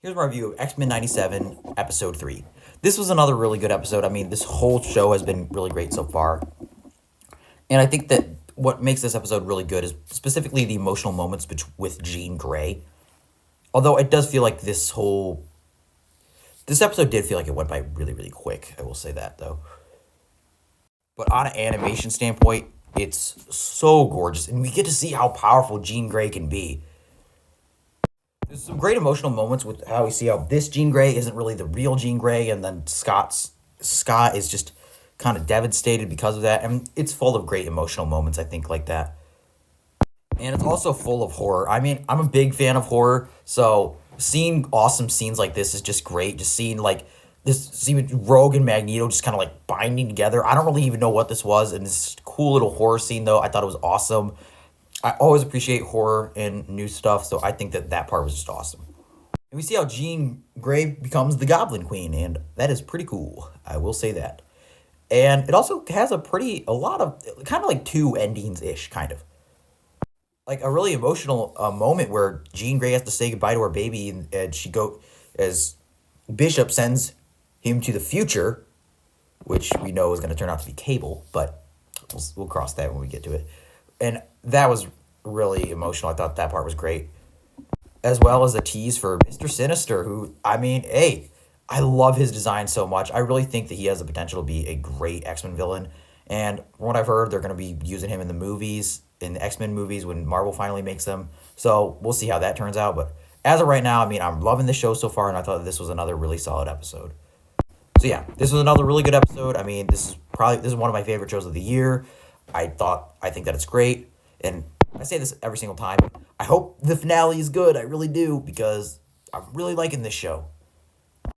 Here's my review of X-Men 97, Episode 3. This was another really good episode. I mean, this whole show has been really great so far. And I think that what makes this episode really good is specifically the emotional moments with Jean Grey. Although it does feel like this episode did feel like it went by really, really quick. I will say that, though. But on an animation standpoint, it's so gorgeous. And we get to see how powerful Jean Grey can be. There's some great emotional moments with how we see how this Jean Grey isn't really the real Jean Grey, and then Scott is just kind of devastated because of that. And it's full of great emotional moments, I think, like that. And it's also full of horror. I mean, I'm a big fan of horror, so seeing awesome scenes like this is just great. Just seeing like seeing Rogue and Magneto just kind of like binding together. I don't really even know what this was, and this cool little horror scene though, I thought it was awesome. I always appreciate horror and new stuff, so I think that part was just awesome. And we see how Jean Grey becomes the Goblin Queen, and that is pretty cool. I will say that. And it also has a lot of, kind of like two endings ish, kind of. Like a really emotional moment where Jean Grey has to say goodbye to her baby, and as Bishop sends him to the future, which we know is going to turn out to be Cable, but we'll cross that when we get to it. And that was really emotional. I thought that part was great. As well as a tease for Mr. Sinister, who, I mean, hey, I love his design so much. I really think that he has the potential to be a great X-Men villain. And from what I've heard, they're going to be using him in the movies, in the X-Men movies when Marvel finally makes them. So we'll see how that turns out. But as of right now, I mean, I'm loving the show so far, and I thought this was another really solid episode. So yeah, this was another really good episode. I mean, this is one of my favorite shows of the year. I think that it's great. And I say this every single time. I hope the finale is good. I really do, because I'm really liking this show.